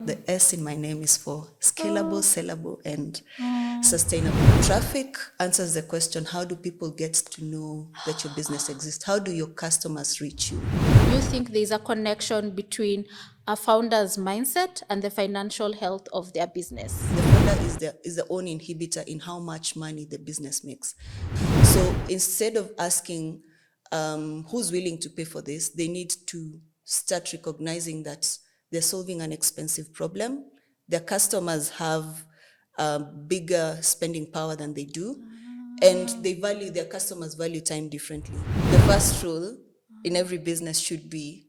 the S in my name is for scalable, sellable, and sustainable. Traffic answers the question, how do people get to know that your business exists? How do your customers reach you? Do you think there's a connection between a founder's mindset and the financial health of their business? The founder is the own inhibitor in how much money the business makes. So instead of asking who's willing to pay for this, they need to start recognizing that they're solving an expensive problem. Their customers have bigger spending power than they do, and their customers value time differently. The first rule in every business should be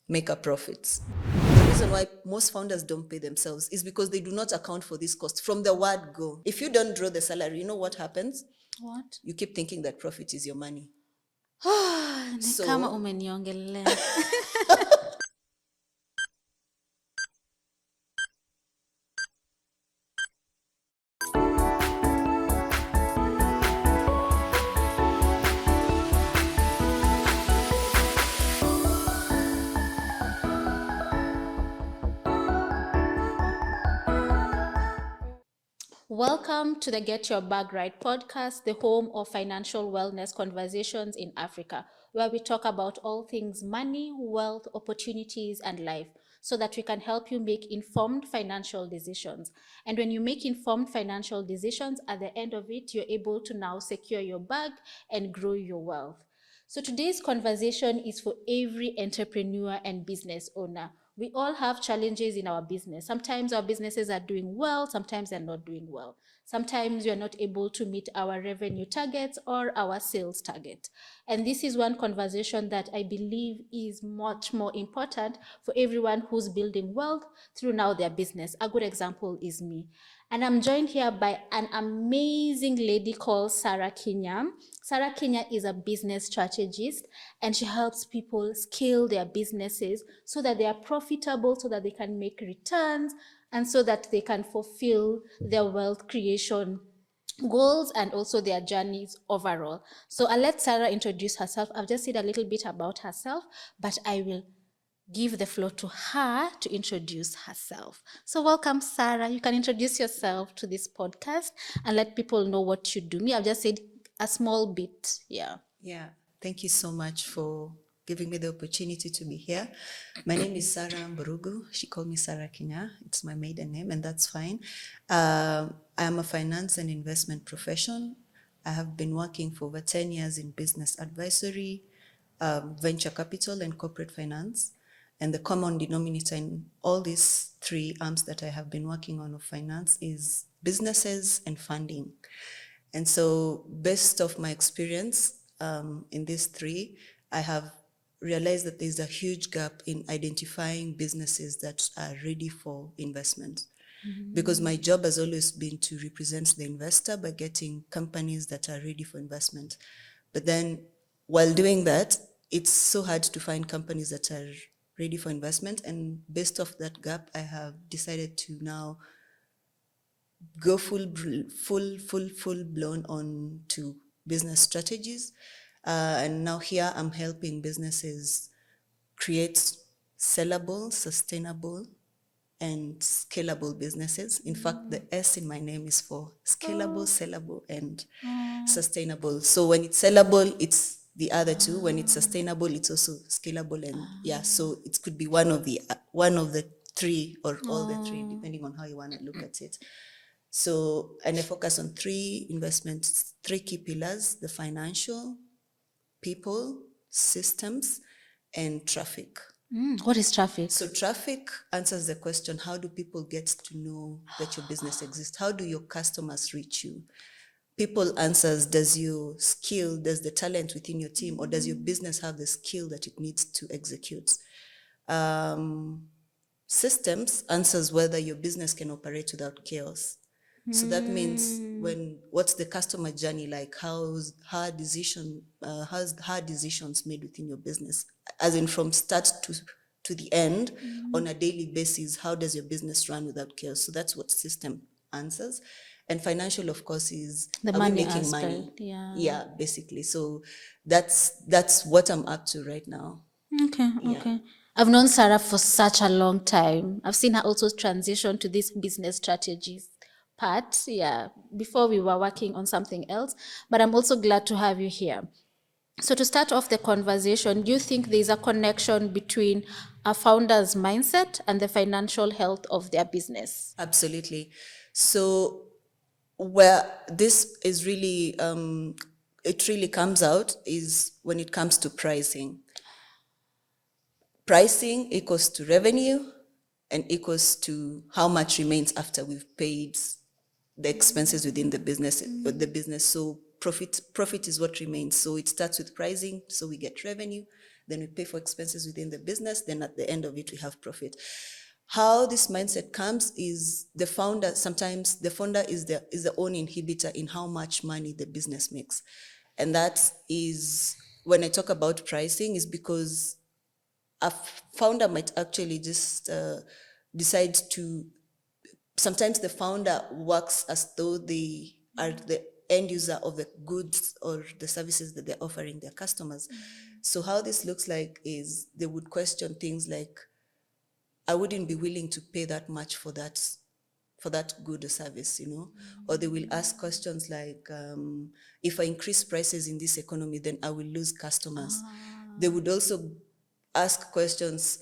make a profit. The reason why most founders don't pay themselves is because they do not account for this cost from the word go. If you don't draw the salary, you know what happens? What? You keep thinking that profit is your money. Ni kama umeniongelea. Welcome to the Get Your Bag Right podcast, the home of financial wellness conversations in Africa, where we talk about all things money, wealth, opportunities, and life, so that we can help you make informed financial decisions. And when you make informed financial decisions, at the end of it, you're able to now secure your bag and grow your wealth. So today's conversation is for every entrepreneur and business owner. We all have challenges in our business. Sometimes our businesses are doing well, sometimes they're not doing well. Sometimes we are not able to meet our revenue targets or our sales target. And this is one conversation that I believe is much more important for everyone who's building wealth through now their business. A good example is me. And I'm joined here by an amazing lady called Sarah Kenya. Sarah Kenya is a business strategist, and she helps people scale their businesses so that they are profitable, so that they can make returns, and so that they can fulfill their wealth creation goals and also their journeys overall. So I'll let Sarah introduce herself. I've just said a little bit about herself, but I will give the floor to her to introduce herself. So welcome, Sarah. You can introduce yourself to this podcast and let people know what you do. Me, I've just said a small bit. Yeah. Thank you so much for giving me the opportunity to be here. My name is Sarah Mburugu. She called me Sarah Kenya. It's my maiden name, and that's fine. I am a finance and investment professional. I have been working for over 10 years in business advisory, venture capital, and corporate finance. And the common denominator in all these three arms that I have been working on of finance is businesses and funding. And so based off my experience in these three, I have realized that there's a huge gap in identifying businesses that are ready for investment. Because my job has always been to represent the investor by getting companies that are ready for investment. But then while doing that, it's so hard to find companies that are ready for investment. And based off that gap, I have decided to now go full blown on to business strategies. And now here I'm helping businesses create sellable, sustainable, and scalable businesses. In fact, the S in my name is for scalable, sellable, and sustainable. So when it's sellable, it's the other two. When it's sustainable, it's also scalable, and so it could be one of the three or all the three, depending on how you want to look at it. So, and I focus on three investments, three key pillars: the financial, people, systems, and traffic. What is traffic? So traffic answers the question, how do people get to know that your business exists? How do your customers reach you? People answers, does your skill, does the talent within your team, or does your business have the skill that it needs to execute? Systems answers whether your business can operate without chaos. So that means what's the customer journey like? How's her decisions made within your business? As in from start to the end on a daily basis, how does your business run without chaos? So that's what system answers. And financial, of course, is The are we money making aspect, money? yeah. Basically. So that's what I'm up to right now. Okay. I've known Sarah for such a long time. I've seen her also transition to this business strategies part. Yeah, before we were working on something else. But I'm also glad to have you here. So to start off the conversation, do you think there's a connection between a founder's mindset and the financial health of their business? Absolutely. So where this is really, it really comes out is when it comes to pricing. Pricing equals to revenue and equals to how much remains after we've paid the expenses within the business. So profit is what remains. So it starts with pricing, so we get revenue, then we pay for expenses within the business, then at the end of it we have profit. How this mindset comes is sometimes the founder is the own inhibitor in how much money the business makes. And that is, when I talk about pricing, is because a founder might actually just decide to, sometimes the founder works as though they are the end user of the goods or the services that they're offering their customers. So how this looks like is they would question things like, I wouldn't be willing to pay that much for that good or service, or they will ask questions like, if I increase prices in this economy, then I will lose customers. They would also ask questions,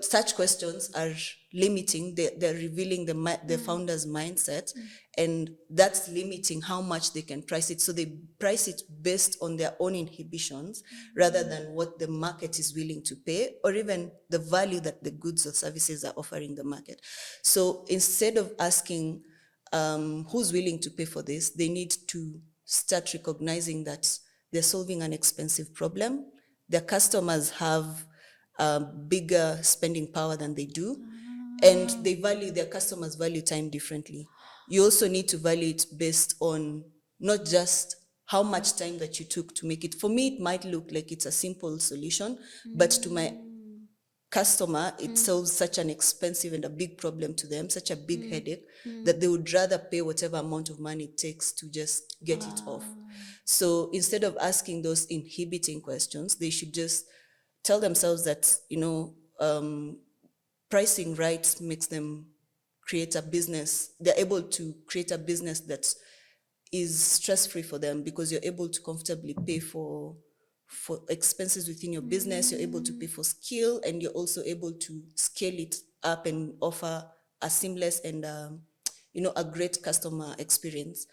such questions are limiting, they're revealing the founder's mindset, and that's limiting how much they can price it. So they price it based on their own inhibitions rather than what the market is willing to pay, or even the value that the goods or services are offering the market. So instead of asking who's willing to pay for this, they need to start recognizing that they're solving an expensive problem. Their customers have bigger spending power than they do, and their customers value time differently. You also need to value it based on not just how much time that you took to make it. For me, it might look like it's a simple solution, but to my customer, it solves such an expensive and a big problem to them, such a big headache, that they would rather pay whatever amount of money it takes to just get it off. So instead of asking those inhibiting questions, they should just tell themselves that, pricing right makes them create a business. They're able to create a business that is stress-free for them, because you're able to comfortably pay for expenses within your business, you're able to pay for skill, and you're also able to scale it up and offer a seamless and a great customer experience.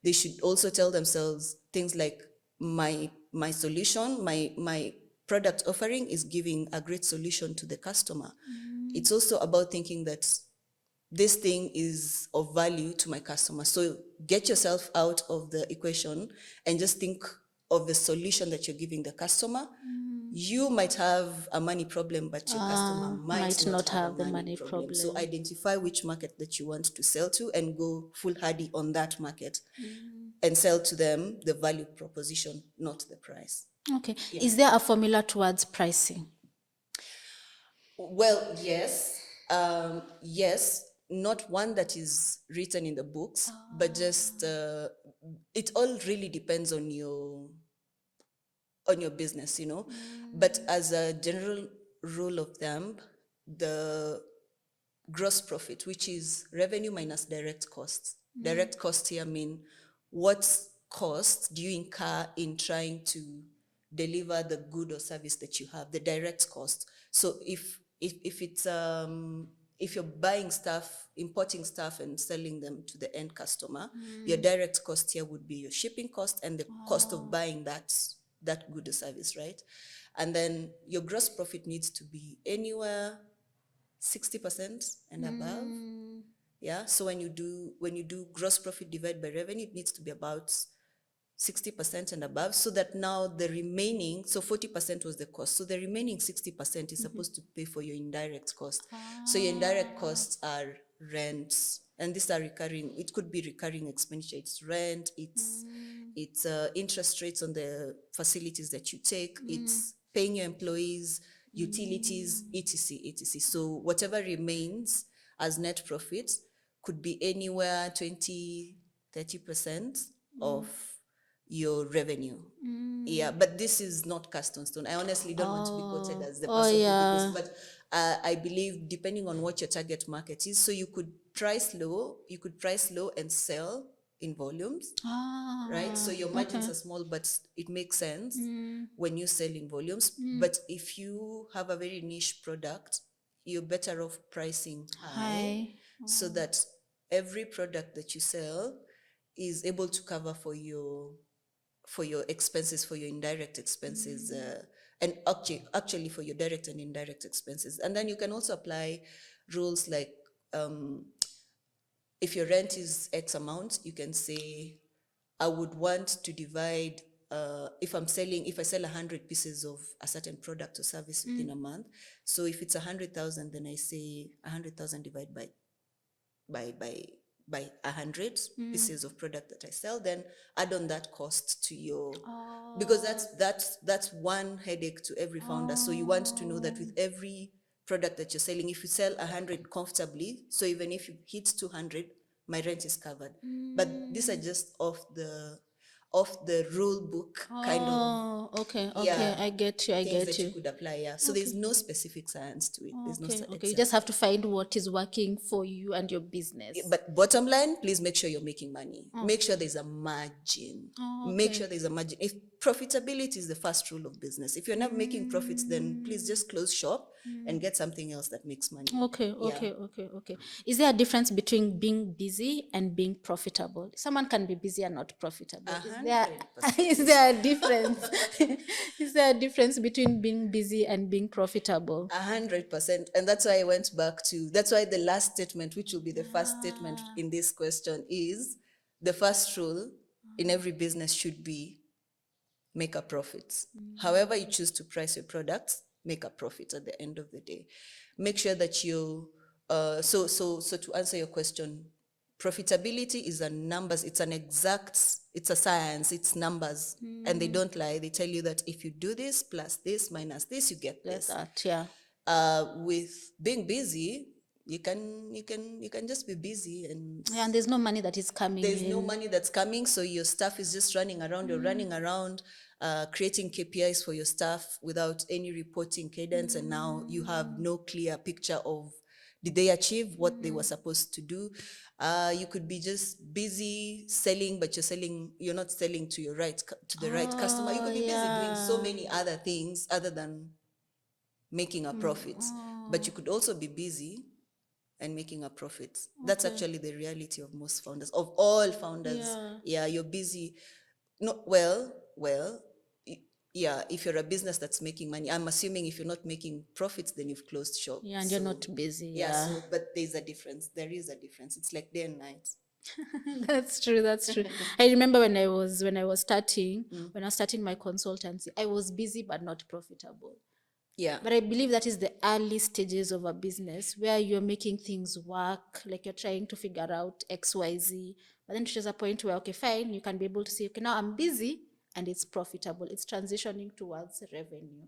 They should also tell themselves things like, my solution, my product offering is giving a great solution to the customer. It's also about thinking that this thing is of value to my customer. So get yourself out of the equation and just think of the solution that you're giving the customer. You might have a money problem, but your customer might not have a money problem. So identify which market that you want to sell to and go foolhardy on that market and sell to them the value proposition, not the price. Okay. Yeah. Is there a formula towards pricing? Well, yes. Yes, not one that is written in the books, but just it all really depends on your business, But as a general rule of thumb, the gross profit, which is revenue minus direct costs. Direct costs here mean what cost do you incur in trying to deliver the good or service that you have, the direct cost. So if it's if you're buying stuff, importing stuff and selling them to the end customer, your direct cost here would be your shipping cost and the cost of buying that good or service, right? And then your gross profit needs to be anywhere 60% and above. Yeah. So when you do gross profit divided by revenue, it needs to be about 60% and above, so that now the remaining, so 40% was the cost. So the remaining 60% is supposed to pay for your indirect cost. So your indirect costs are rents, and these are recurring. It could be recurring expenditure. It's rent, it's interest rates on the facilities that you take, it's paying your employees, utilities, etc., etc. So whatever remains as net profit could be anywhere 20-30% of your revenue. Yeah, but this is not cast on stone. I honestly don't want to be quoted as the Oh, person who did yeah. this, but I believe depending on what your target market is, so you could price low and sell in volumes, right? So your margins are small, but it makes sense when you sell in volumes. But if you have a very niche product, you're better off pricing high, so that every product that you sell is able to cover for your expenses, for your indirect expenses, and actually for your direct and indirect expenses. And then you can also apply rules like, if your rent is X amount, you can say, I would want to divide, if I sell 100 pieces of a certain product or service within a month. So if it's 100,000, then I say 100,000 divided by 100 pieces of product that I sell, then add on that cost to your, because that's one headache to every founder. So you want to know that with every product that you're selling, if you sell 100 comfortably, so even if you hit 200, my rent is covered. But these are just off the rule book kind of. Oh, okay, I get you, things that you could apply. Yeah, so there's no specific science to it. There's no Okay, you just have to find what is working for you and your business. But bottom line, please make sure you're making money. Make sure there's a margin. Make sure there's a margin. If profitability is the first rule of business, if you're not making profits, then please just close shop and get something else that makes money. Okay. Is there a difference between being busy and being profitable? Someone can be busy and not profitable. Is there a difference? Is there a difference between being busy and being profitable? 100%. And that's why I went back to, that's why the last statement, which will be the first statement in this question, is the first rule in every business should be make a profit. However you choose to price your products, make a profit at the end of the day. Make sure that you, so to answer your question, profitability is a numbers, it's a science, it's numbers, and they don't lie. They tell you that if you do this plus this minus this, you get this. With being busy, you can just be busy, and there's no money that is coming. There's no money that's coming, so your staff is just running around. You're running around, creating KPIs for your staff without any reporting cadence, and now you have no clear picture of did they achieve what they were supposed to do. You could be just busy selling, but you're not selling to the right customer. You could be busy doing so many other things other than making a profit, but you could also be busy and making a profit. That's actually the reality of most founders, of all founders. Yeah, you're busy. No, well, yeah, if you're a business that's making money, I'm assuming if you're not making profits, then you've closed shop. Yeah, and you're not busy. So, but there's a difference. There is a difference. It's like day and night. That's true. I remember when I was starting my consultancy, I was busy but not profitable. Yeah. But I believe that is the early stages of a business where you're making things work, like you're trying to figure out X, Y, Z. But then there's a point where, okay, fine, you can be able to say, okay, now I'm busy and it's profitable. It's transitioning towards revenue.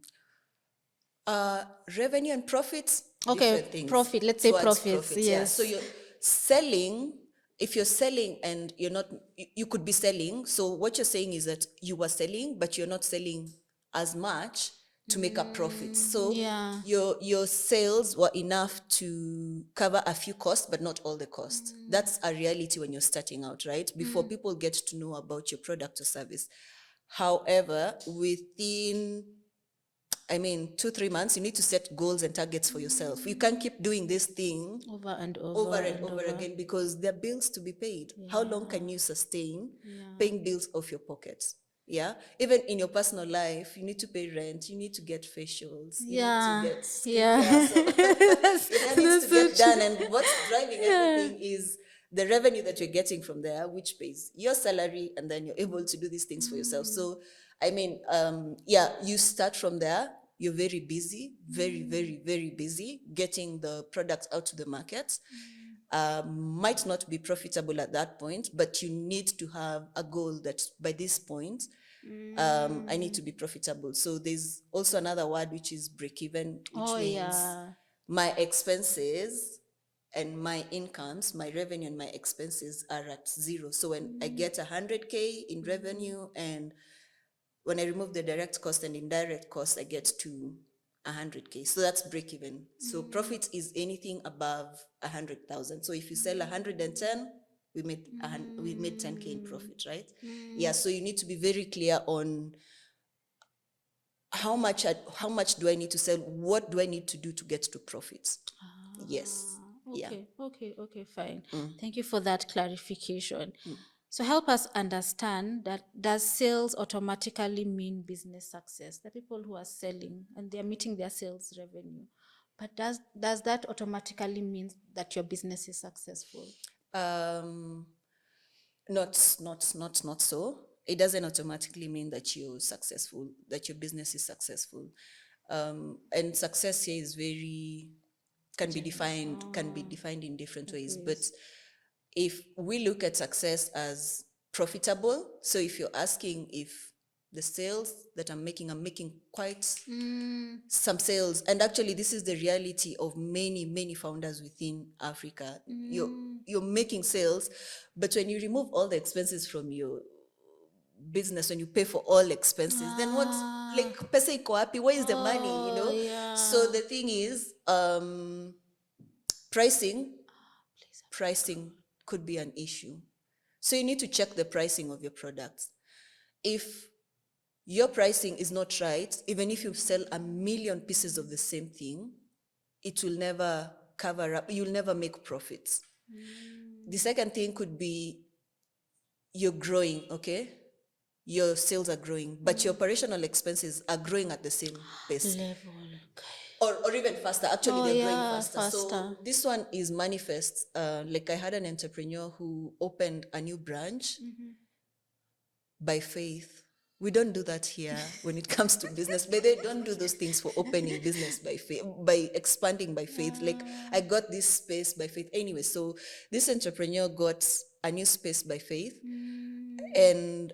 Revenue and profits, okay, different things. Profit, let's say profits. Yes. Yeah. So you're selling, if you're selling and you're not, you could be selling. So what you're saying is that you were selling, but you're not selling as much to make a profit. So your sales were enough to cover a few costs, but not all the costs. That's a reality when you're starting out, right? Before people get to know about your product or service. However, within 2-3 months, you need to set goals and targets for yourself. You can't keep doing this thing over and over again, because there are bills to be paid. How long can you sustain paying bills off your pockets? Yeah, even in your personal life, you need to pay rent, you need to get facials, you need to get skincare. So it needs to get done. And what's driving everything is the revenue that you're getting from there, which pays your salary, and then you're able to do these things for yourself. So, you start from there. You're very busy, very, very, very busy getting the products out to the market. Might not be profitable at that point, but you need to have a goal that by this point, I need to be profitable. So there's also another word, which is break even, which means my expenses and my incomes, my revenue and my expenses are at zero. So when I get 100K in revenue, and when I remove the direct cost and indirect cost, I get to 100K. So that's break even. So profit is anything above 100,000. So if you sell 110, we made 10K in profit, right? Yeah. So you need to be very clear on how much do I need to sell? What do I need to do to get to profits? Yes. Yeah. Okay, fine. Thank you for that clarification. So help us understand that does sales automatically mean business success? The people who are selling and they're meeting their sales revenue. But does that automatically mean that your business is successful? Not so. It doesn't automatically mean that you're successful, that your business is successful. And success here is can be defined in different ways. But if we look at success as profitable, so if you're asking if the sales that I'm making quite some sales, and actually this is the reality of many founders within Africa. You're making sales, but when you remove all the expenses from your business, when you pay for all expenses, then what, like, pesa iko wapi? Where is the money, Yeah. So the thing is, pricing could be an issue. So you need to check the pricing of your products. If your pricing is not right, even if you sell 1 million pieces of the same thing, it will never cover up, you'll never make profits. The second thing could be you're growing, okay? Your sales are growing, but your operational expenses are growing at the same pace. Level. Or even faster. Actually, they're growing faster. faster. So this one is manifest. Like I had an entrepreneur who opened a new branch by faith. We don't do that here when it comes to business, but they don't do those things for opening business by faith, by expanding by faith. Like, I got this space by faith. Anyway, so this entrepreneur got a new space by faith. And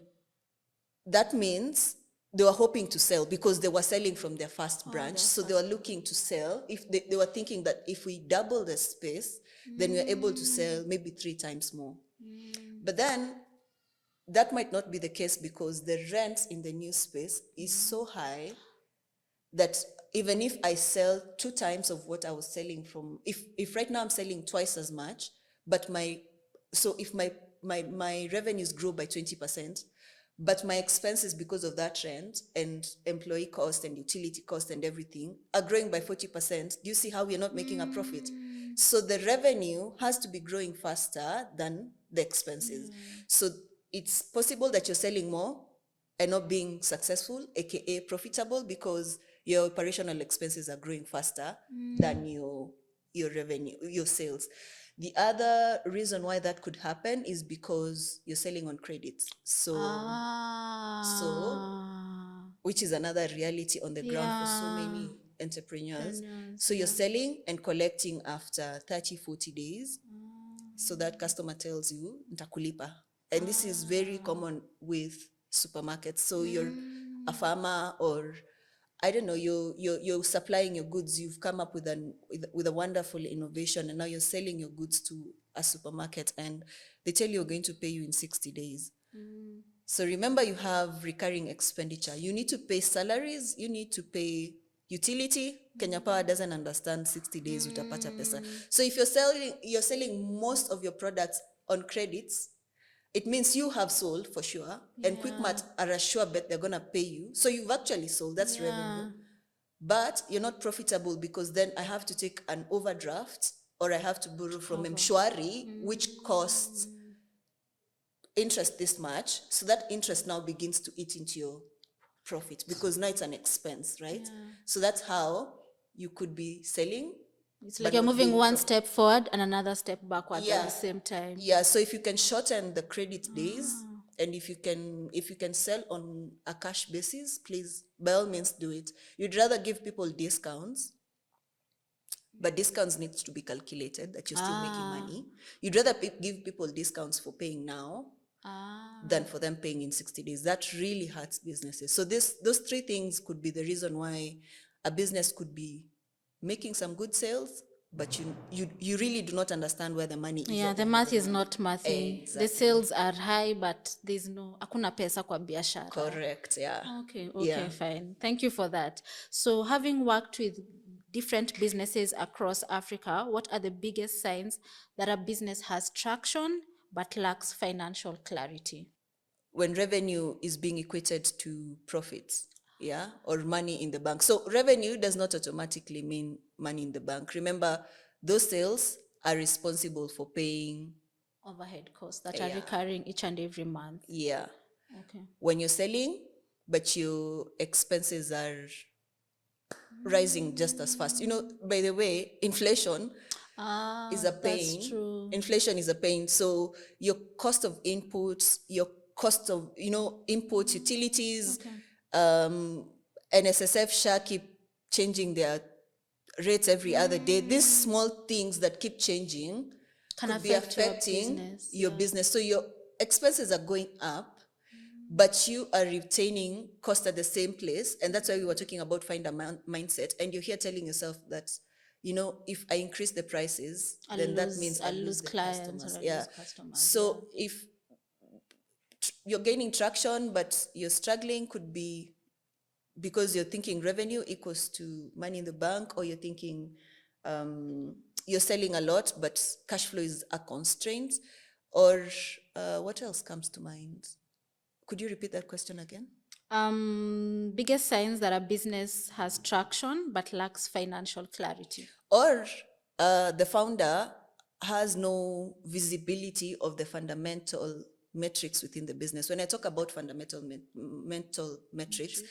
that means they were hoping to sell because they were selling from their first branch. So they were looking to sell. If they were thinking that if we double the space, then we're able to sell maybe 3 times more. But then that might not be the case because the rent in the new space is so high that even if I sell 2 times of what I was selling from, if right now I'm selling twice as much, but if my revenues grow by 20%, but my expenses because of that rent and employee cost and utility cost and everything are growing by 40%, do you see how we're not making a profit? So the revenue has to be growing faster than the expenses. So it's possible that you're selling more and not being successful, aka profitable, because your operational expenses are growing faster than your revenue, your sales. The other reason why that could happen is because you're selling on credit. So which is another reality on the ground for so many entrepreneurs. So you're selling and collecting after 30, 40 days. So that customer tells you, nitakulipa. And this is very common with supermarkets. So you're a farmer, or I don't know, you're supplying your goods. You've come up with a wonderful innovation, and now you're selling your goods to a supermarket, and they tell you you're going to pay you in 60 days. So remember, you have recurring expenditure. You need to pay salaries, you need to pay utility. Kenya Power doesn't understand 60 days utapata pesa. So if you're selling most of your products on credits, it means you have sold for sure, and Quickmart are a sure bet they're gonna pay you. So you've actually sold, that's revenue. But you're not profitable because then I have to take an overdraft, or I have to borrow from Mshwari, which costs interest this much. So that interest now begins to eat into your profit because now it's an expense, right? So that's how you could be selling. It's like you're moving one step forward and another step backwards at the same time. Yeah, so if you can shorten the credit days, and if you can sell on a cash basis, please, by all means, do it. You'd rather give people discounts, but discounts need to be calculated that you're still making money. You'd rather give people discounts for paying now than for them paying in 60 days. That really hurts businesses. So those 3 things could be the reason why a business could be making some good sales, but you really do not understand where the money is. Yeah, at the end of math the is month. not mathy. Exactly. The sales are high, but there's hakuna pesa kwa biashara. Correct, yeah. Okay, Yeah. fine. Thank you for that. So having worked with different businesses across Africa, what are the biggest signs that a business has traction but lacks financial clarity? When revenue is being equated to profits, yeah, or money in the bank. So revenue does not automatically mean money in the bank. Remember, those sales are responsible for paying. Overhead costs that are recurring each and every month. Yeah. Okay. When you're selling, but your expenses are rising just as fast. By the way, inflation is a pain. That's true. Inflation is a pain. So your cost of inputs, your cost of, input, utilities, NSSF shall keep changing their rates every other day. These small things that keep changing could be affecting your business. So your expenses are going up, but you are retaining cost at the same place. And that's why we were talking about find a mindset. And you're here telling yourself that, if I increase the prices, then that means I'll lose the clients customers. or Yeah. lose customers. So if you're gaining traction, but you're struggling, could be because you're thinking revenue equals to money in the bank, or you're thinking you're selling a lot, but cash flow is a constraint, or what else comes to mind? Could you repeat that question again? Biggest signs that a business has traction but lacks financial clarity. Or the founder has no visibility of the fundamental metrics within the business. When I talk about fundamental mental metrics,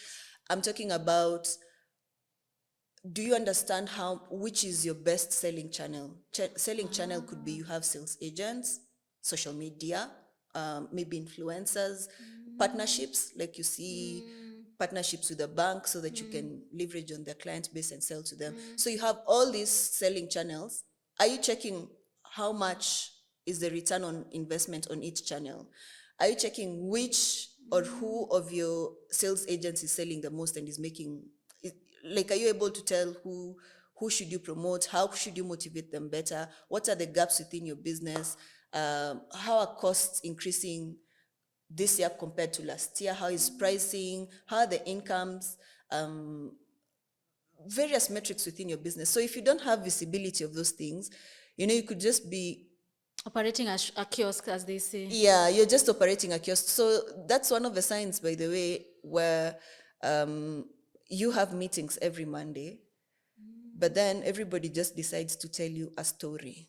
I'm talking about, do you understand which is your best selling channel? Selling channel could be you have sales agents, social media, maybe influencers, partnerships, like you see partnerships with a bank so that you can leverage on their client base and sell to them. So you have all these selling channels. Are you checking how much is the return on investment on each channel? Are you checking which or who of your sales agents is selling the most and is making, like, are you able to tell who should you promote? How should you motivate them better? What are the gaps within your business? How are costs increasing this year compared to last year? How is pricing? How are the incomes? Various metrics within your business. So if you don't have visibility of those things, you could just be operating a kiosk, as they say. Yeah, you're just operating a kiosk. So that's one of the signs, by the way, where you have meetings every Monday, but then everybody just decides to tell you a story.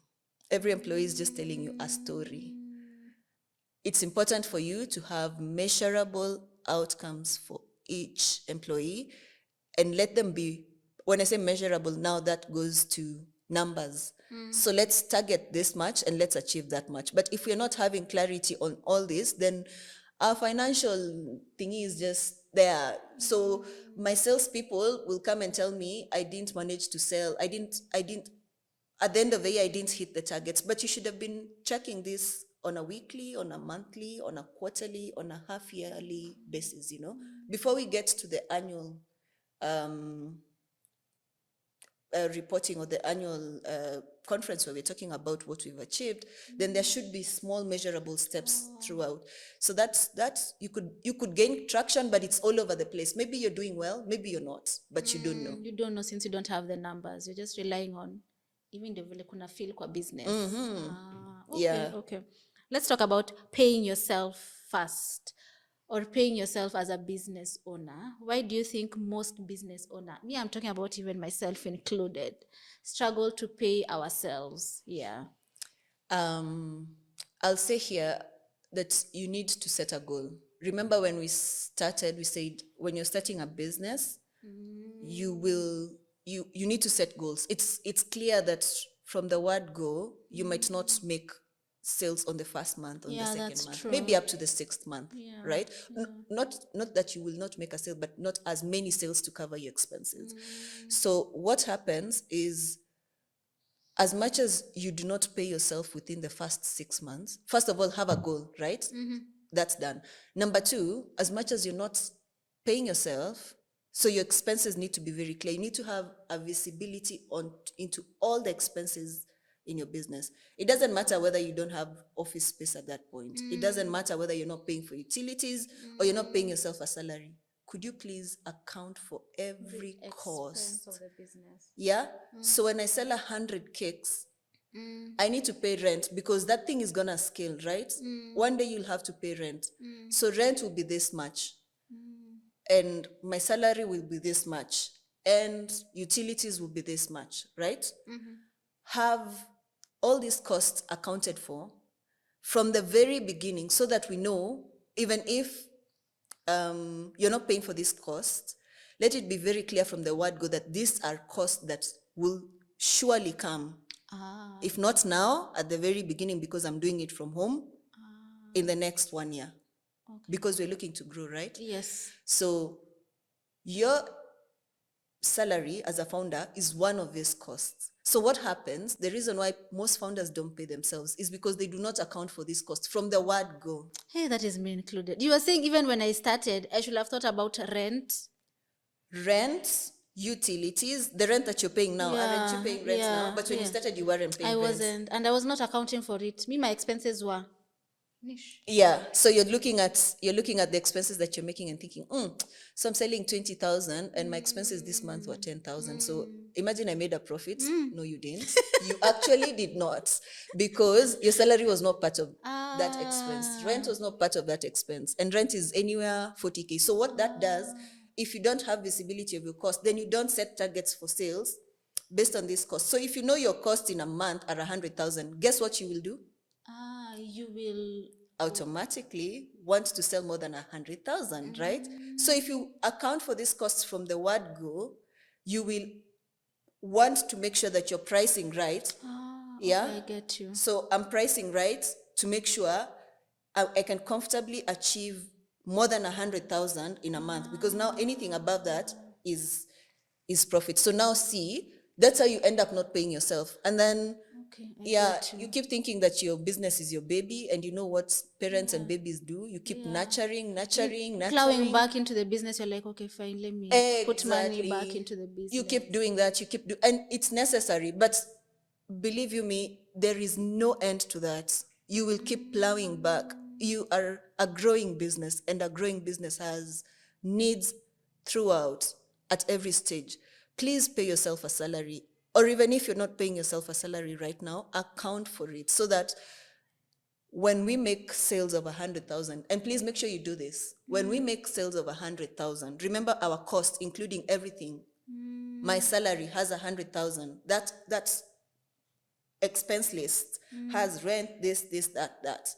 Every employee is just telling you a story. It's important for you to have measurable outcomes for each employee and let them be, when I say measurable, now that goes to numbers. So let's target this much and let's achieve that much. But if we're not having clarity on all this, then our financial thingy is just there. So my salespeople will come and tell me, I didn't manage to sell. I didn't, at the end of the year, I didn't hit the targets. But you should have been checking this on a weekly, on a monthly, on a quarterly, on a half yearly basis, before we get to the annual reporting, or the annual conference where we're talking about what we've achieved. Then there should be small measurable steps throughout. So that's you could gain traction, but it's all over the place. Maybe you're doing well, maybe you're not, but you don't know. You don't know, since you don't have the numbers. You're just relying on even the vile kuna feel kwa business. Okay. Let's talk about paying yourself first, or paying yourself as a business owner. Why do you think most business owners, me, I'm talking about even myself included, struggle to pay ourselves? Yeah. I'll say here that you need to set a goal. Remember when we started, we said when you're starting a business, you need to set goals. It's clear that from the word go, you might not make sales on the first month, on the second month, true. maybe up to the sixth month, right? Not that you will not make a sale, but not as many sales to cover your expenses. So what happens is, as much as you do not pay yourself within the first 6 months, first of all, have a goal, right? That's done. Number two, as much as you're not paying yourself, So your expenses need to be very clear. You need to have a visibility into all the expenses in your business. It doesn't matter whether you don't have office space at that point. It doesn't matter whether you're not paying for utilities or you're not paying yourself a salary. Could you please account for every cost? Of the business. Yeah? So when I sell 100 cakes, I need to pay rent because that thing is gonna scale, right? One day you'll have to pay rent. So rent will be this much. And my salary will be this much. And utilities will be this much, right? Have all these costs accounted for from the very beginning so that we know, even if you're not paying for this cost, let it be very clear from the word go that these are costs that will surely come. If not now, at the very beginning, because I'm doing it from home, in the next 1 year. Because we're looking to grow, right? Yes. So your salary as a founder is one of these costs. So what happens, the reason why most founders don't pay themselves is because they do not account for these costs from the word go. Hey, that is me included. You were saying even when I started, I should have thought about rent. Rent, utilities, the rent that you're paying now. Aren't you paying rent now? But when you started, you weren't paying I rent. wasn't, and I was not accounting for it. Me, my expenses were niche. Yeah, so you're looking at the expenses that you're making and thinking, so I'm selling 20,000 and my expenses this month were 10,000. So imagine I made a profit. No, you didn't. You actually did not, because your salary was not part of that expense. Rent was not part of that expense, and rent is anywhere 40K. So what that does, if you don't have visibility of your cost, then you don't set targets for sales based on this cost. So if you know your cost in a month are 100,000, guess what you will do? You will automatically want to sell more than 100,000, right? So if you account for these costs from the word go, you will want to make sure that you're pricing right. Yeah, okay, I get you. So I'm pricing right to make sure I can comfortably achieve more than 100,000 in a month, because now anything above that is profit. So now see, that's how you end up not paying yourself. And then you keep thinking that your business is your baby, and you know what parents and babies do. You keep nurturing. Plowing back into the business, you're like, okay, fine, let me put money back into the business. You keep doing that, and it's necessary. But believe you me, there is no end to that. You will keep plowing back. You are a growing business, and a growing business has needs throughout at every stage. Please pay yourself a salary. Or even if you're not paying yourself a salary right now, account for it so that when we make sales of 100,000, and please make sure you do this, when we make sales of 100,000, remember our cost, including everything. My salary has 100,000. That's expense list has rent, this, that.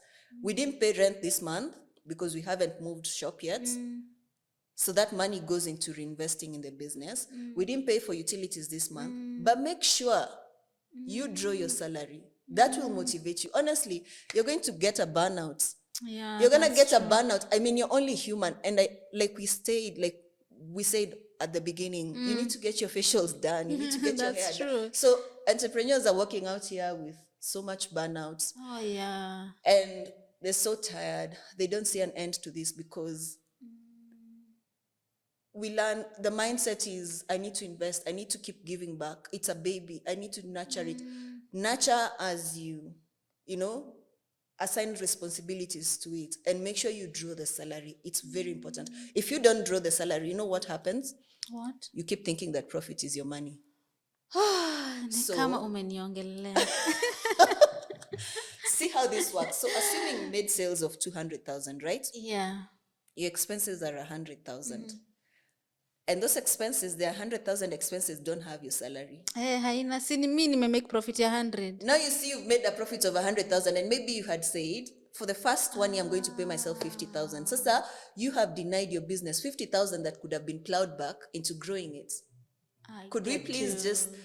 We didn't pay rent this month because we haven't moved shop yet. So that money goes into reinvesting in the business. We didn't pay for utilities this month, but make sure you draw your salary. That will motivate you. Honestly, you're going to get a burnout. Yeah, you're going to get a burnout. I mean, you're only human. And we said at the beginning, you need to get your facials done. You need to get your hair done. So entrepreneurs are working out here with so much burnout. Oh, yeah. And they're so tired. They don't see an end to this because we learn, the mindset is, I need to invest, I need to keep giving back. It's a baby, I need to nurture it. Nurture as you assign responsibilities to it, and make sure you draw the salary. It's very important. If you don't draw the salary, you know what happens? What? You keep thinking that profit is your money. So, see how this works. So assuming you made sales of 200,000, right? Yeah. Your expenses are 100,000. And those expenses, the 100,000 expenses don't have your salary. Haina, si me make profit 100. Now you see you've made a profit of 100,000, and maybe you had said, for the first 1 year, I'm going to pay myself 50,000. So, sir, you have denied your business 50,000 that could have been plowed back into growing it. Could we please just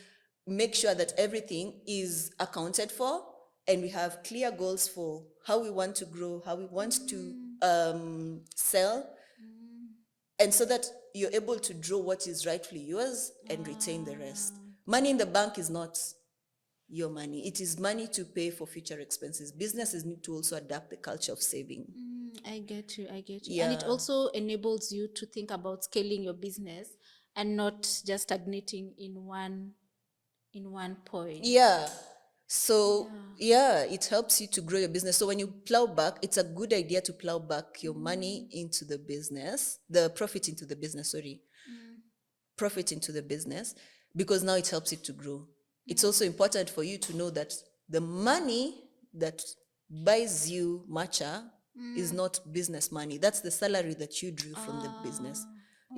make sure that everything is accounted for, and we have clear goals for how we want to grow, how we want to sell, and so that you're able to draw what is rightfully yours and retain the rest. Money in the bank is not your money. It is money to pay for future expenses. Businesses need to also adapt the culture of saving. I get you. And it Yeah. also enables you to think about scaling your business and not just stagnating in one point. Yeah. So, yeah, it helps you to grow your business. So when you plow back, it's a good idea to plow back your money into the business, the profit into the business, sorry. Profit into the business, because now it helps it to grow. It's also important for you to know that the money that buys you matcha is not business money. That's the salary that you drew from the business.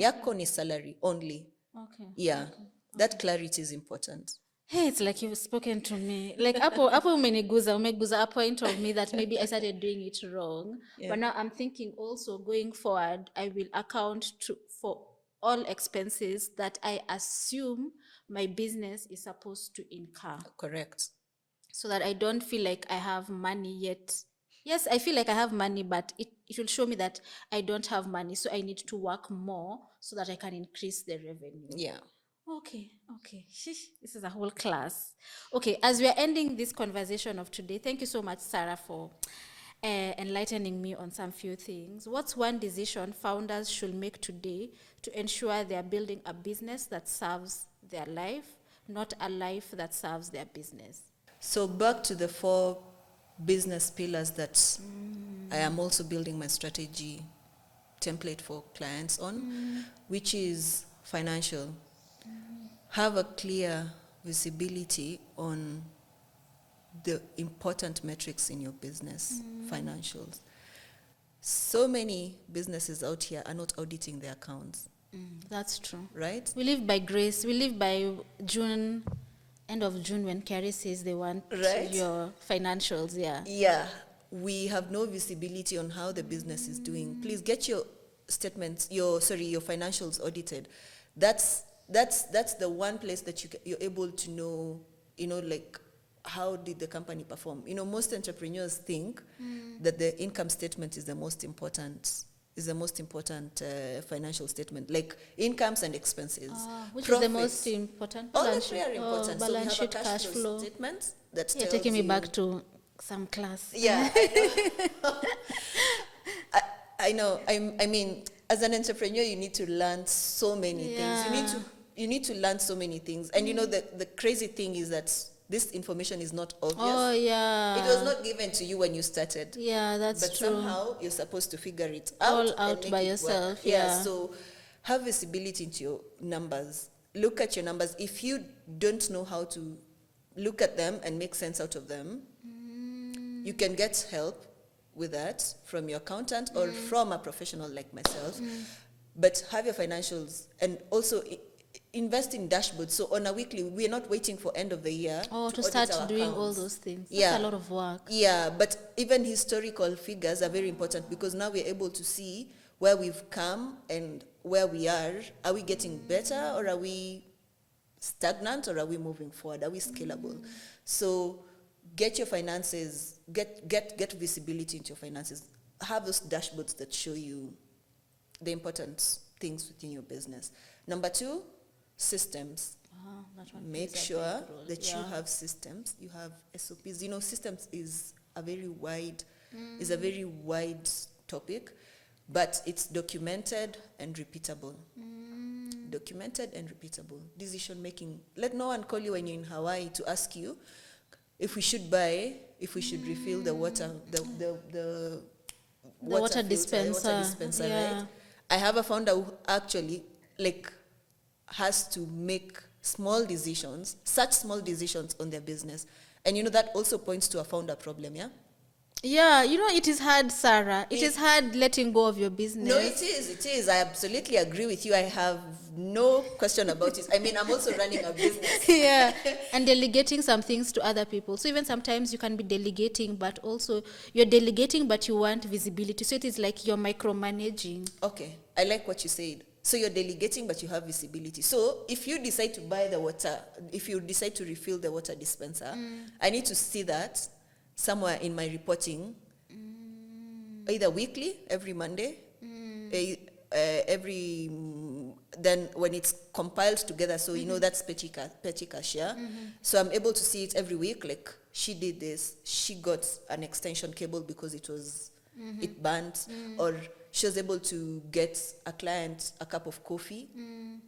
Yako ni salary only. Okay. Yeah. That clarity is important. Hey, it's like you've spoken to me. Like hapo umeguza a point of me that maybe I started doing it wrong. Yeah. But now I'm thinking also going forward, I will account for all expenses that I assume my business is supposed to incur, Correct. so that I don't feel like I have money yet. Yes, I feel like I have money, but it will show me that I don't have money. So I need to work more so that I can increase the revenue. Yeah. Okay. Sheesh, this is a whole class. Okay, as we are ending this conversation of today, thank you so much, Sarah, for enlightening me on some few things. What's one decision founders should make today to ensure they are building a business that serves their life, not a life that serves their business? So back to the 4 business pillars that I am also building my strategy template for clients on, which is financial. Have a clear visibility on the important metrics in your business, financials. So many businesses out here are not auditing their accounts, That's true. right? We live by grace. We live by June, end of June, when Carrie says they want Right. your financials. Yeah. Yeah, we have no visibility on how the business is doing. Please get your statements, your financials audited. That's the one place that you're able to know, like how did the company perform. Most entrepreneurs think that the income statement is the most important financial statement, like incomes and expenses. Which Profits. is the most important? All the Balance three are sheet. important. So we Balance have sheet, a cash flow. statement that You're tells taking me you- back to some class. Yeah, I know. I mean, as an entrepreneur, you need to learn so many things. You need to learn so many things. And the crazy thing is that this information is not obvious. Oh, yeah. It was not given to you when you started. Yeah, that's But true. somehow you're supposed to figure it out. All and out make by it work. yourself, Yeah. yeah. So have visibility into your numbers. Look at your numbers. If you don't know how to look at them and make sense out of them, you can get help with that from your accountant or from a professional like myself. But have your financials, and also invest in dashboards. So on a weekly, we're not waiting for end of the year To audit start our doing all accounts. those things. Yeah. That's a lot of work. Yeah, but even historical figures are very important, because now we're able to see where we've come and where we are. Are we getting better, or are we stagnant, or are we moving forward? Are we scalable? So get your finances, get visibility into your finances. Have those dashboards that show you the important things within your business. Number 2, systems. That one Make plays a sure big role. that you Yeah. have systems, you have SOPs. Systems is a very wide topic, but it's documented and repeatable. Documented and repeatable. Decision making. Let no one call you when you're in Hawaii to ask you if we should refill the water, the water dispenser, dispenser, right? I have a founder who actually has to make such small decisions on their business. And that also points to a founder problem, yeah? Yeah, it is hard, Sarah. It is hard letting go of your business. No, it is. I absolutely agree with you. I have no question about it. I mean, I'm also running a business. Yeah, and delegating some things to other people. So even sometimes you can be delegating, but also you're delegating, but you want visibility. So it is like you're micromanaging. Okay, I like what you said. So you're delegating, but you have visibility. So if you decide to buy the water, if you decide to refill the water dispenser, I need to see that somewhere in my reporting, either weekly, every Monday, then when it's compiled together, so that's petty cash, yeah? So I'm able to see it every week, like she did this, she got an extension cable because it was it burnt, or she was able to get a client a cup of coffee.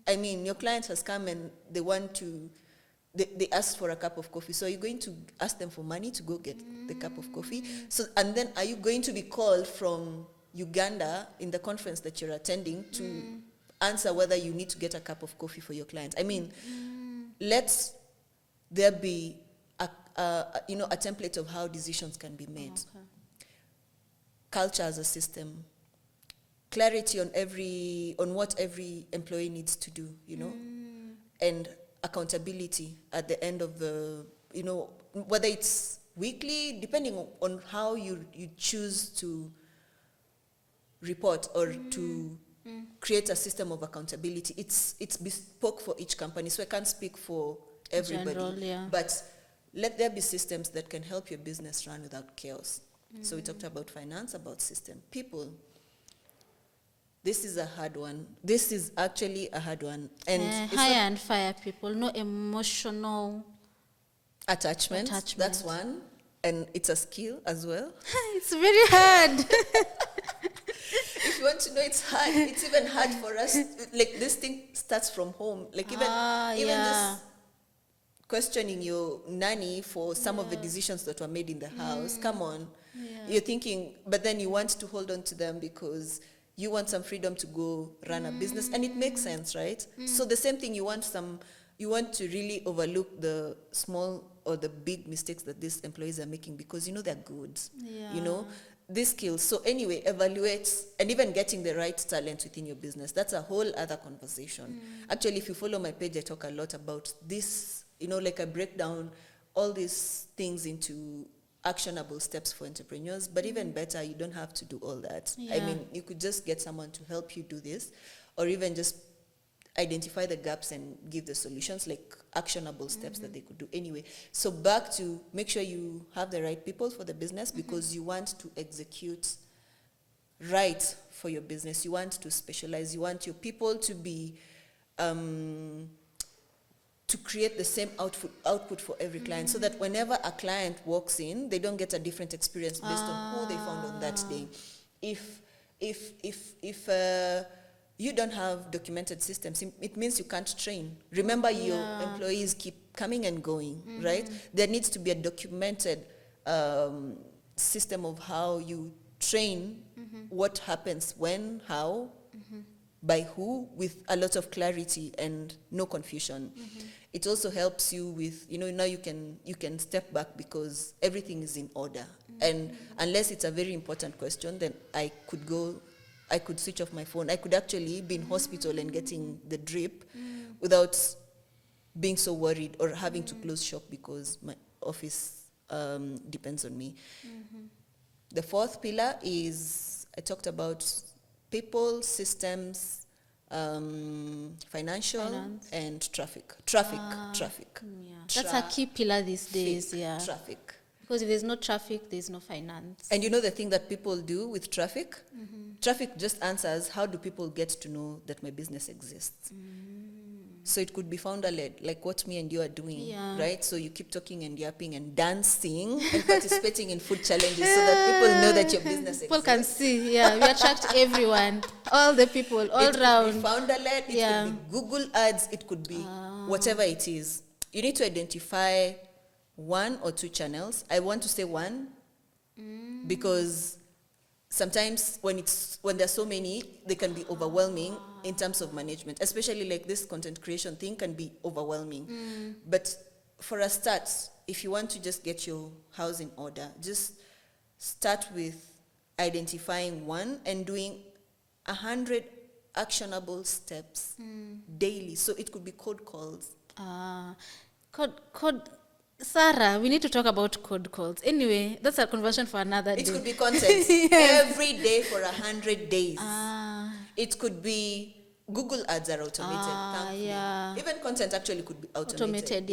I mean, your client has come and they want to, they asked for a cup of coffee. So are you going to ask them for money to go get the cup of coffee? So, and then are you going to be called from Uganda in the conference that you're attending to answer whether you need to get a cup of coffee for your client? I mean, let's there be a template of how decisions can be made. Okay. Culture as a system, clarity on what every employee needs to do, and accountability at the end of the, whether it's weekly, depending on how you choose to report or to create a system of accountability. It's bespoke for each company, so I can't speak for everybody. General, yeah. But let there be systems that can help your business run without chaos. So we talked about finance, about system. People, this is a hard one. This is actually a hard one. And hire and fire people, no emotional attachment. That's one. And it's a skill as well. It's very hard. If you want to know, it's hard. It's even hard for us. Like, this thing starts from home. Like, even just questioning your nanny for some of the decisions that were made in the house. Come on. Yeah. You're thinking, but then you want to hold on to them because you want some freedom to go run a business, and it makes sense, right? So the same thing, you want to really overlook the small or the big mistakes that these employees are making because they're good. Yeah. These skills. So anyway, evaluate, and even getting the right talent within your business. That's a whole other conversation. Actually, if you follow my page, I talk a lot about this, like I break down all these things into actionable steps for entrepreneurs, but even better, you don't have to do all that. Yeah. I mean, you could just get someone to help you do this, or even just identify the gaps and give the solutions, like actionable steps that they could do anyway. So back to make sure you have the right people for the business, because you want to execute right for your business. You want to specialize. You want your people to be to create the same output for every client, so that whenever a client walks in, they don't get a different experience based on who they found on that day. If you don't have documented systems, it means you can't train. Remember, your employees keep coming and going, right? There needs to be a documented system of how you train, what happens when, how, by who, with a lot of clarity and no confusion. It also helps you with, now you can step back because everything is in order. And unless it's a very important question, then I could switch off my phone. I could actually be in hospital and getting the drip without being so worried or having to close shop because my office depends on me. The fourth pillar is, I talked about people, systems, financial, and traffic. Traffic. Yeah. That's a key pillar these days, yeah. Traffic. Because if there's no traffic, there's no finance. And the thing that people do with traffic? Traffic just answers, how do people get to know that my business exists? So it could be founder-led, like what me and you are doing, right? So you keep talking and yapping and dancing and participating in food challenges so that people know that your business exists. People can see, we attract everyone, all the people, all around. It could be founder-led, it could be Google Ads, it could be whatever it is. You need to identify one or two channels. I want to say one because sometimes when there's so many, they can be overwhelming in terms of management, especially like this content creation thing can be overwhelming. But for a start, if you want to just get your house in order, just start with identifying one and doing 100 actionable steps daily. So it could be cold calls. Sarah, we need to talk about cold calls. Anyway, that's a conversation for another day. It could be content every day for 100 days. It could be Google Ads are automated. Even content actually could be automated.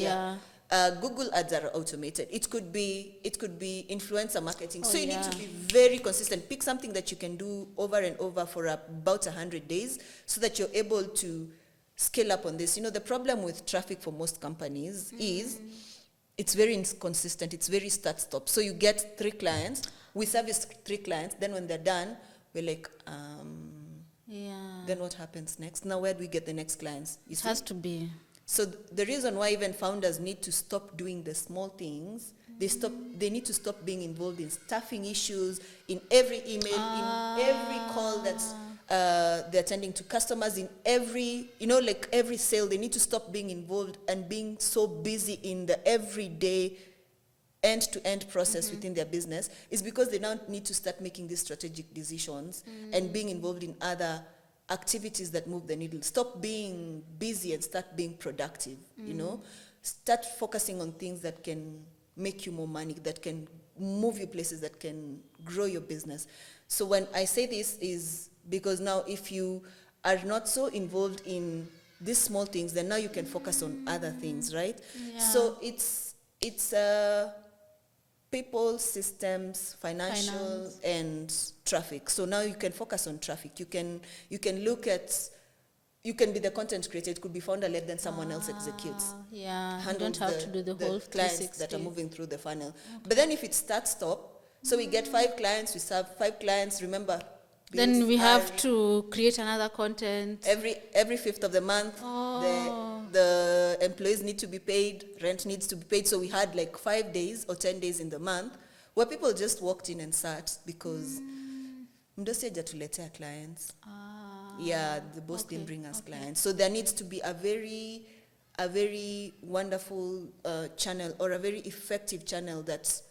Google Ads are automated. It could be influencer marketing. So you need to be very consistent. Pick something that you can do over and over for about 100 days so that you're able to scale up on this. The problem with traffic for most companies is it's very inconsistent. It's very start-stop. So you get 3 clients, We service 3 clients. Then when they're done, we're like, Yeah. then what happens next? Now where do we get the next clients? It has to be. So the reason why even founders need to stop doing the small things, they need to stop being involved in staffing issues, in every email, in every call that's they're attending to customers, in every, like every sale. They need to stop being involved and being so busy in the everyday end-to-end process within their business. Is because they now need to start making these strategic decisions and being involved in other activities that move the needle. Stop being busy and start being productive, Start focusing on things that can make you more money, that can move you places, that can grow your business. So when I say this is because now if you are not so involved in these small things, then now you can focus on other things, right? Yeah. So it's people, systems, financial, and traffic. So now you can focus on traffic. You can look at, you can be the content creator. It could be founder-led, then someone else executes. Yeah, you don't have to do the whole clients 360. that are moving through the funnel. Okay. But then if it start-stop, so we get 5 clients, we serve 5 clients, remember. Then we have to create another content. Every 5th of the month, the employees need to be paid, rent needs to be paid. So we had like 5 days or 10 days in the month where people just walked in and sat because mdosi hajatuletea clients. Yeah, the boss didn't bring us clients. So there needs to be a very wonderful channel, or a very effective channel that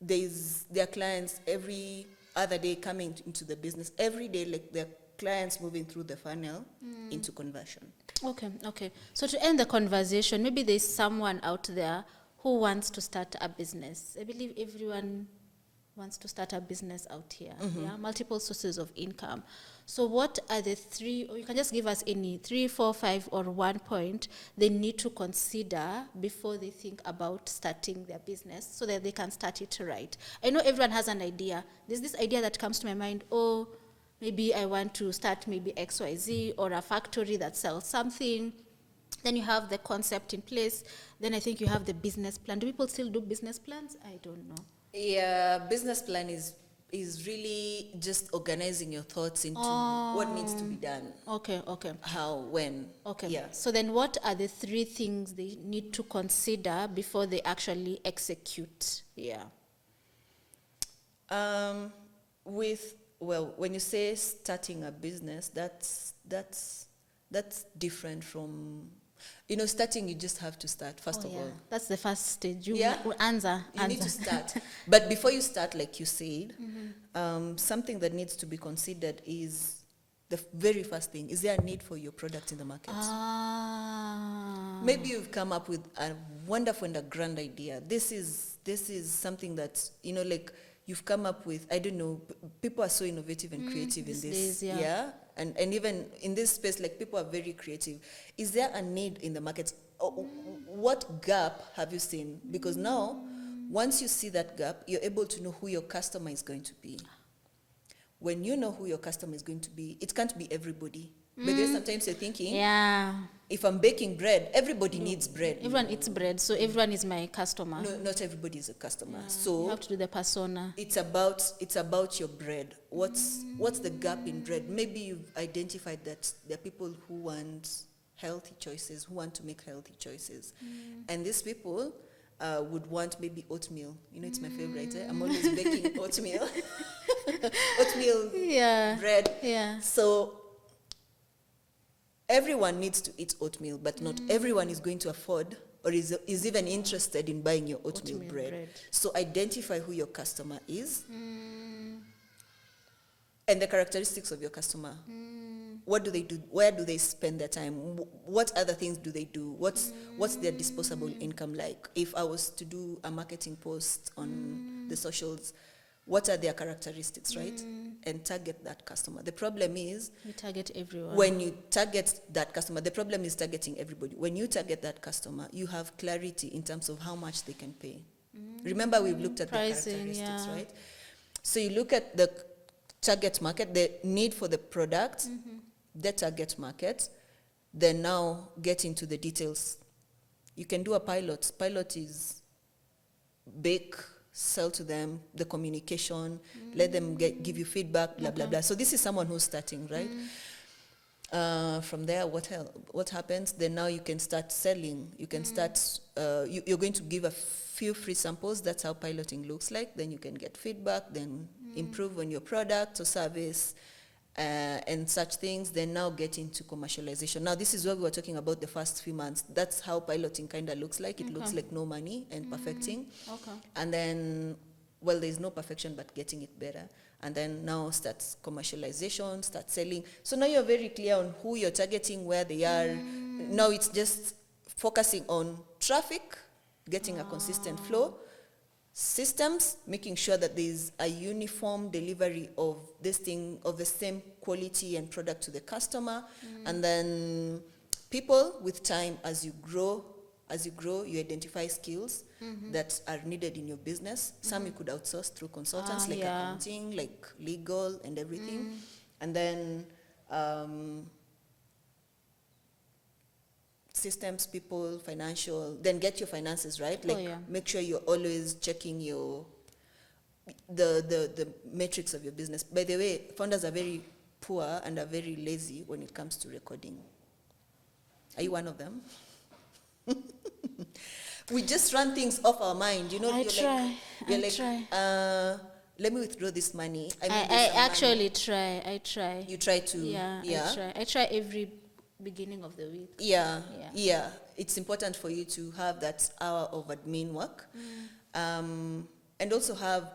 their clients every other day coming into the business. Every day, like their clients moving through the funnel into conversion. Okay. So to end the conversation, maybe there's someone out there who wants to start a business. I believe everyone wants to start a business out here. Yeah, multiple sources of income. So what are the 3, or you can just give us any 3, 4, 5, or 1 point they need to consider before they think about starting their business so that they can start it right? I know everyone has an idea. There's this idea that comes to my mind, maybe I want to start maybe XYZ or a factory that sells something. Then you have the concept in place. Then I think you have the business plan. Do people still do business plans? I don't know. Yeah, business plan is really just organizing your thoughts into what needs to be done. Okay. How, when. Okay. Yeah. So then what are the 3 things they need to consider before they actually execute? Yeah. When you say starting a business, that's different from, starting. You just have to start first of all. That's the first stage. You need to start. But before you start, like you said, something that needs to be considered is the very first thing. Is there a need for your product in the market? Maybe you've come up with a wonderful and a grand idea. This is something that, like you've come up with, I don't know, people are so innovative and creative in this. Days, And even in this space, like people are very creative. Is there a need in the market? What gap have you seen? Because now, once you see that gap, you're able to know who your customer is going to be. When you know who your customer is going to be, it can't be everybody. Because sometimes you're thinking, if I'm baking bread, everybody needs bread. Everyone eats bread, so everyone is my customer. No, not everybody is a customer. So you have to do the persona. It's about your bread. What's the gap in bread? Maybe you've identified that there are people who want healthy choices, who want to make healthy choices. And these people would want maybe oatmeal. It's my favorite. I'm always baking oatmeal. Oatmeal bread. Yeah. So everyone needs to eat oatmeal, but not everyone is going to afford or is even interested in buying your oatmeal bread. So identify who your customer is and the characteristics of your customer. What do they do? Where do they spend their time? What other things do they do? What's their disposable income like? If I was to do a marketing post on the socials, what are their characteristics, right? And target that customer. The problem is you target everyone. When you target that customer, the problem is targeting everybody. When you target that customer, you have clarity in terms of how much they can pay. Remember, we've looked at pricing, the characteristics, right? So you look at the target market, the need for the product, the target market, then now get into the details. You can do a pilot. Pilot is bake, sell to them, the communication, let them give you feedback, blah, blah, blah. So this is someone who's starting, right? From there, what happens? Then now you can start selling. You can start, you're going to give a few free samples. That's how piloting looks like. Then you can get feedback, then improve on your product or service, and such things. Then now get into commercialization. Now this is what we were talking about the first few months. That's how piloting kind of looks like. It looks like no money and perfecting. Okay. And then, well, there's no perfection, but getting it better. And then now starts commercialization, start selling. So now you're very clear on who you're targeting, where they are. Now it's just focusing on traffic, getting a consistent flow, systems, making sure that there's a uniform delivery of this thing, of the same quality and product to the customer. And then people, with time, as you grow, you identify skills that are needed in your business. Some you could outsource through consultants, like accounting, like legal and everything. And then systems, people, financial, then get your finances right. Like make sure you're always checking the metrics of your business. By the way, founders are very poor and are very lazy when it comes to recording. Are you one of them? We just run things off our mind, you know. I try. Let me withdraw this money. I actually try. I try. You try to. Yeah. I try every beginning of the week. Yeah. It's important for you to have that hour of admin work, and also have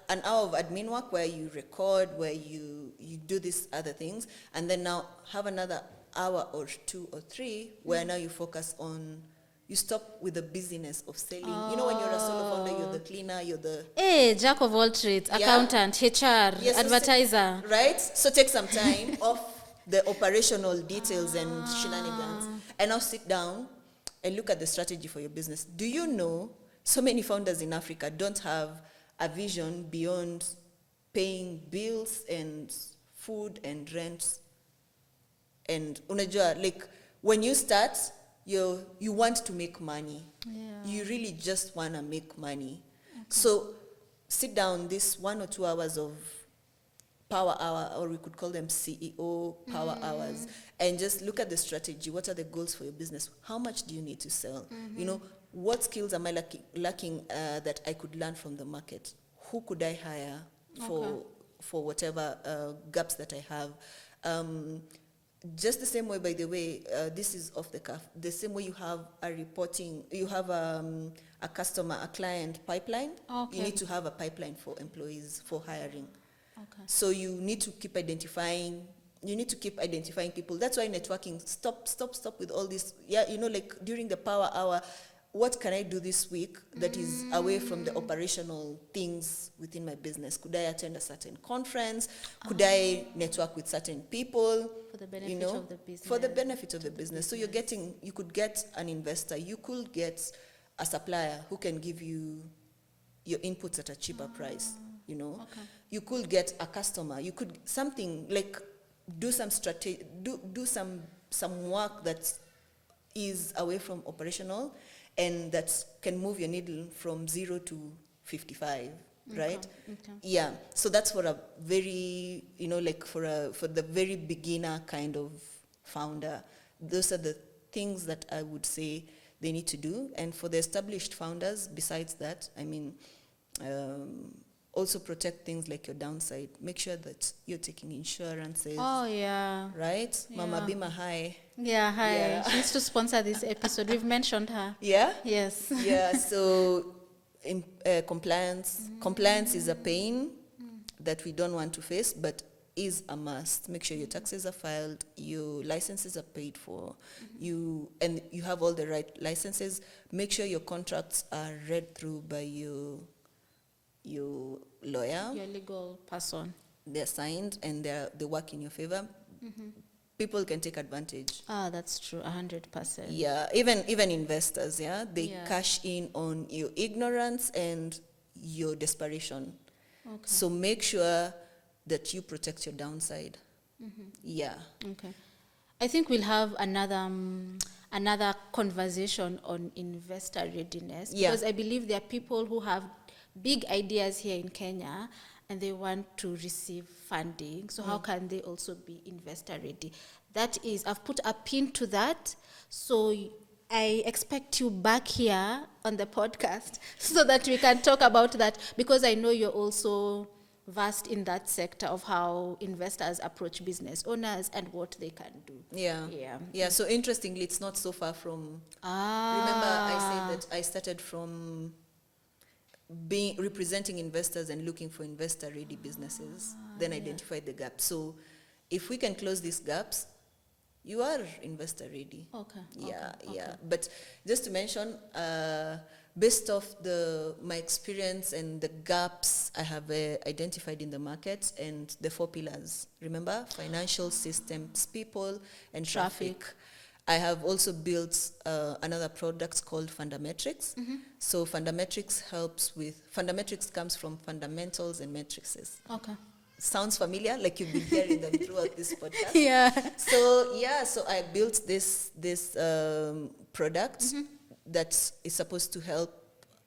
an hour of admin work where you record, where you do these other things, and then now have another hour or 2 or 3 where now you focus on. You stop with the busyness of selling. You know, when you're a solo founder, you're the cleaner, you're the... Hey, jack of all trades, accountant, HR, advertiser. Right? So take some time off the operational details and shenanigans. And now sit down and look at the strategy for your business. Do you know so many founders in Africa don't have a vision beyond paying bills and food and rent? And unajua, like, when you start... You want to make money. You really just want to make money. So sit down this 1 or 2 hours of power hour, or we could call them CEO power hours, and just look at the strategy. What are the goals for your business? How much do you need to sell? You know, what skills am I lacking that I could learn from the market? Who could I hire for whatever gaps that I have? Just the same way, by the way, this is off the cuff. The same way you have a reporting, you have a client pipeline. You need to have a pipeline for employees, for hiring. So you need to keep identifying. You need to keep identifying people. That's why networking. Stop with all this. Yeah, you know, like during the power hour, what can I do this week that is away from the operational things within my business? Could I attend a certain conference? Could I network with certain people? For the benefit of the business. For the benefit of the business. So you could get an investor. You could get a supplier who can give you your inputs at a cheaper price, you know. You could get a customer. You could something like do some strategy, do some work that is away from operational, and that can move your needle from 0 to 55, right? Yeah. So that's for a very, you know, like for the very beginner kind of founder. Those are the things that I would say they need to do. And for the established founders, besides that, I mean, also protect things like your downside. Make sure that you're taking insurances. Right? Yeah. Mama Bima, hi. Yeah, hi. Yeah. She needs to sponsor this episode. We've mentioned her. Yeah? Yes. Yeah, so in compliance. Compliance is a pain that we don't want to face, but is a must. Make sure your taxes are filed, your licenses are paid for, and you have all the right licenses. Make sure your contracts are read through by your lawyer. Your legal person. They're signed and they work in your favor. People can take advantage. That's true, 100%. Yeah, even investors, they cash in on your ignorance and your desperation. So make sure that you protect your downside. Yeah. Okay. I think we'll have another conversation on investor readiness, because I believe there are people who have big ideas here in Kenya and they want to receive funding. So how can they also be investor ready? That is, I've put a pin to that. So I expect you back here on the podcast so that we can talk about that, because I know you're also vast in that sector of how investors approach business owners and what they can do. Yeah. So interestingly, it's not so far from. Remember, I said that I started from being representing investors and looking for investor-ready businesses. Then identify the gaps. So, if we can close these gaps, you are investor-ready. Okay. Yeah. But just to mention, based off my experience and the gaps I have identified in the market and the 4 pillars. Remember, financial systems, people, and traffic. I have also built another product called Fundametrics. So Fundametrics comes from fundamentals and matrices. Okay. Sounds familiar, like you've been hearing them throughout this podcast. Yeah. So I built this product that is supposed to help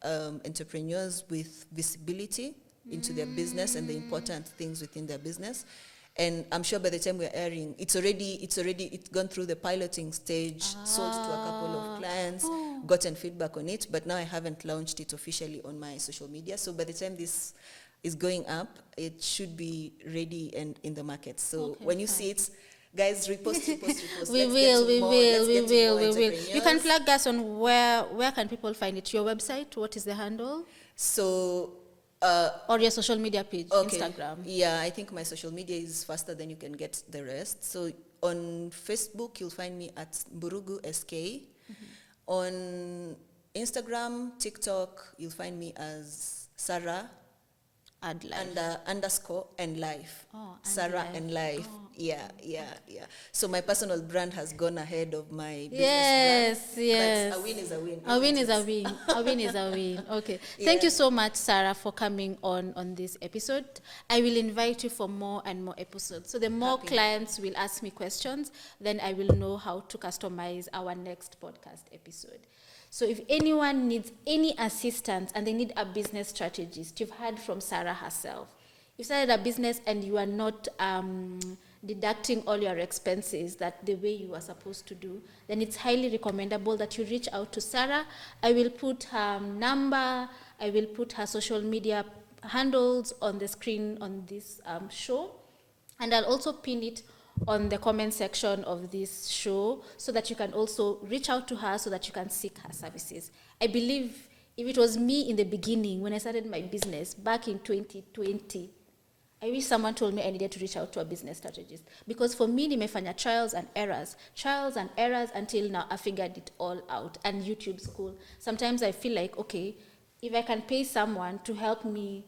entrepreneurs with visibility into their business and the important things within their business. And I'm sure by the time we're airing, it's gone through the piloting stage, sold to a couple of clients, gotten feedback on it, but now I haven't launched it officially on my social media. So by the time this is going up, it should be ready and in the market. So when you see it, guys, repost. We will. You can plug us on where can people find it? Your website, what is the handle? So or your social media page, Instagram. Yeah, I think my social media is faster than you can get the rest. So on Facebook, you'll find me at Mburugu SK. On Instagram, TikTok, you'll find me as Sarah underscore and life. Sarah and life. Yeah. So my personal brand has gone ahead of my business brand. Yes. But a win is a win. A win is a win. A win is a win. Okay. Thank you so much, Sarah, for coming on this episode. I will invite you for more and more episodes. So the more clients will ask me questions, then I will know how to customize our next podcast episode. So if anyone needs any assistance and they need a business strategist, you've heard from Sarah herself. You've started a business and you are not deducting all your expenses that the way you are supposed to do, then it's highly recommendable that you reach out to Sarah. I will put her number, I will put her social media handles on the screen on this show, and I'll also pin it on the comment section of this show so that you can also reach out to her so that you can seek her services. I believe if it was me in the beginning when I started my business back in 2020, I wish someone told me I needed to reach out to a business strategist, because for me, nimefanya trials and errors until now I figured it all out. And YouTube's cool. Sometimes I feel like, okay, if I can pay someone to help me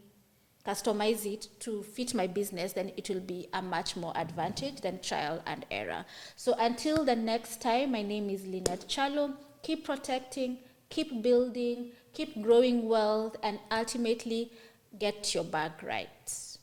customize it to fit my business, then it will be a much more advantage than trial and error. So until the next time, my name is Lynette Chalo. Keep protecting, keep building, keep growing wealth, and ultimately get your bag right.